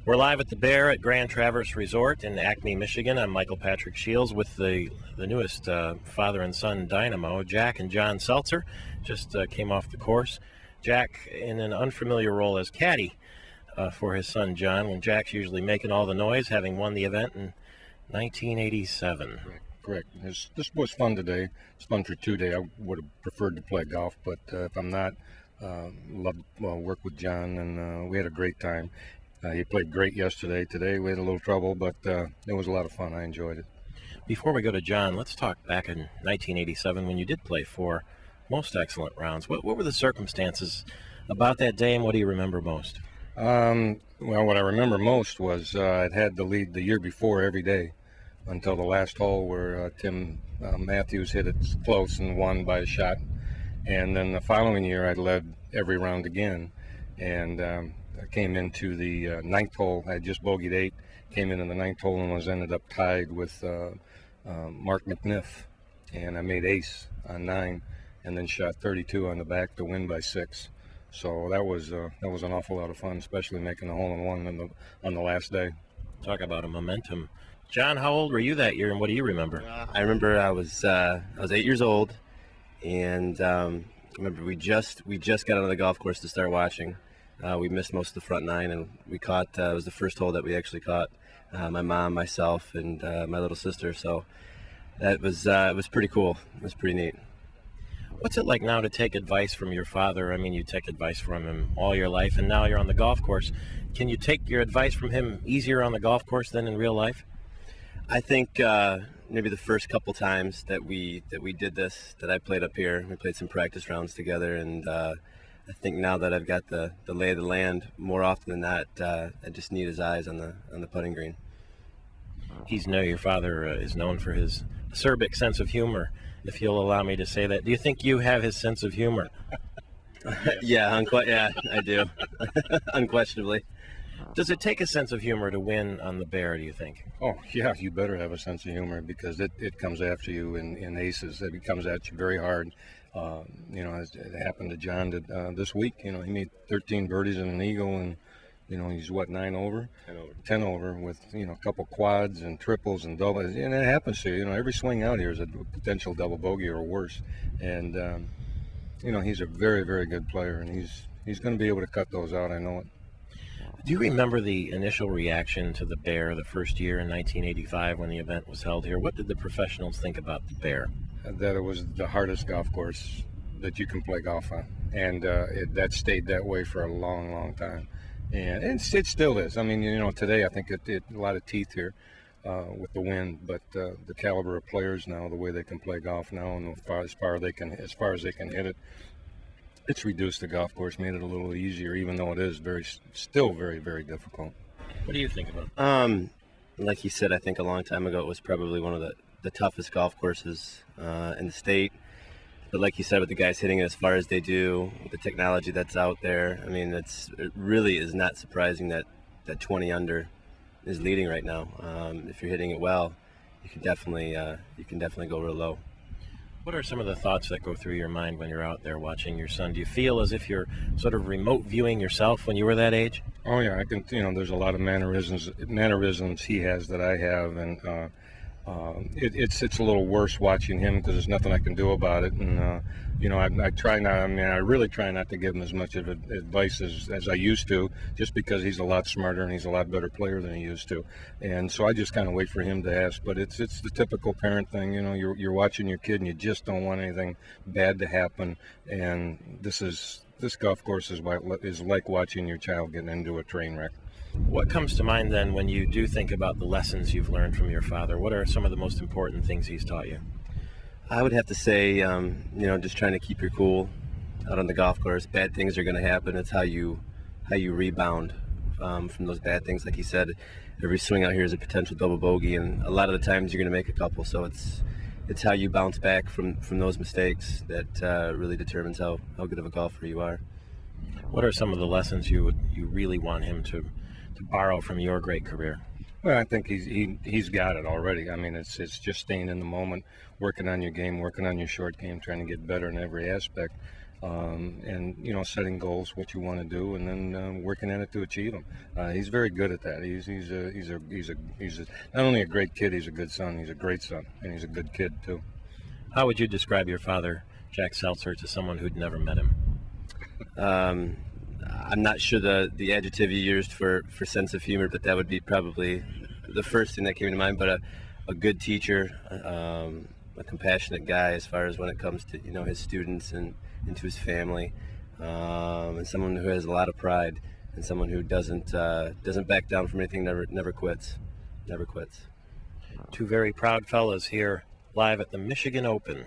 We're live at the Bear at Grand Traverse Resort in Acme, Michigan. I'm Michael Patrick Shields with the newest father and son dynamo, Jack and John Seltzer. Just came off the course. Jack in an unfamiliar role as caddy for his son John, when Jack's usually making all the noise, having won the event in 1987. Correct. This was fun today. It's fun for 2 days. I would have preferred to play golf, but if I'm not, work with John, and we had a great time. He played great yesterday. Today we had a little trouble, but it was a lot of fun. I enjoyed it. Before we go to John, let's talk back in 1987 when you did play 4 most excellent rounds. What were the circumstances about that day, and what do you remember most? Well, what I remember most was I'd had the lead the year before every day until the last hole where Tim Matthews hit it close and won by a shot. And then the following year I'd led every round again. And I came into the ninth hole. I had just bogeyed 8, came into the ninth hole and ended up tied with Mark McNiff. And I made ace on 9 and then shot 32 on the back to win by 6. So that was an awful lot of fun, especially making a hole-in-one on the last day. Talk about a momentum. John, how old were you that year, and what do you remember? I remember I was 8 years old, and I remember we just got on the golf course to start watching. We missed most of the front 9, and we caught. It was the first hole that we actually caught. My mom, myself, and my little sister. So that was it was pretty cool. It was pretty neat. What's it like now to take advice from your father? I mean, you take advice from him all your life, and now you're on the golf course. Can you take your advice from him easier on the golf course than in real life? I think maybe the first couple times that we did this, that I played up here, we played some practice rounds together, and I think now that I've got the lay of the land, more often than not, I just need his eyes on the putting green. Your father is known for his acerbic sense of humor, if you'll allow me to say that. Do you think you have his sense of humor? Yeah, I do. Unquestionably. Does it take a sense of humor to win on the Bear, do you think? Oh, yeah, you better have a sense of humor because it comes after you in aces. It comes at you very hard. As it happened to John this week. He made 13 birdies and an eagle, and he's 9 over? 10 over with a couple quads and triples and doubles, and it happens to you. Every swing out here is a potential double bogey or worse, and he's a very, very good player, and he's going to be able to cut those out. I know it. Do you remember the initial reaction to the Bear the first year in 1985 when the event was held here? What did the professionals think about the Bear? That it was the hardest golf course that you can play golf on, and that stayed that way for a long, long time, and it still is. I mean, today I think it a lot of teeth here with the wind, but the caliber of players now, the way they can play golf now, and as far as they can hit it, it's reduced the golf course, made it a little easier, even though it is still very, very difficult. What do you think about it? Like you said, I think a long time ago it was probably one of the toughest golf courses in the state. But like you said, with the guys hitting it as far as they do, with the technology that's out there, I mean, it really is not surprising that 20 under is leading right now. If you're hitting it well, you can definitely go real low. What are some of the thoughts that go through your mind when you're out there watching your son? Do you feel as if you're sort of remote viewing yourself when you were that age? Oh yeah, I can. There's a lot of mannerisms he has that I have, and it's a little worse watching him because there's nothing I can do about it. And I try not. I mean, I really try not to give him as much of advice as I used to, just because he's a lot smarter and he's a lot better player than he used to. And so I just kind of wait for him to ask. But it's the typical parent thing. You're watching your kid and you just don't want anything bad to happen. And this golf course is like watching your child get into a train wreck. What comes to mind then when you do think about the lessons you've learned from your father? What are some of the most important things he's taught you? I would have to say, just trying to keep your cool out on the golf course. Bad things are going to happen. It's how you rebound from those bad things. Like you said, every swing out here is a potential double bogey, and a lot of the times you're going to make a couple. So it's how you bounce back from those mistakes that really determines how good of a golfer you are. What are some of the lessons you really want him to borrow from your great career? Well, I think he's got it already. I mean, it's just staying in the moment, working on your game, working on your short game, trying to get better in every aspect. and setting goals, what you want to do, and then working at it to achieve them. He's very good at that. He's not only a great kid, he's a good son. He's a great son, and he's a good kid too. How would you describe your father, Jack Seltzer, to someone who'd never met him? I'm not sure the adjective you used for sense of humor, but that would be probably the first thing that came to mind. But a good teacher, a compassionate guy as far as when it comes to his students and to his family, and someone who has a lot of pride, and someone who doesn't back down from anything, never quits. Two very proud fellas here live at the Michigan Open.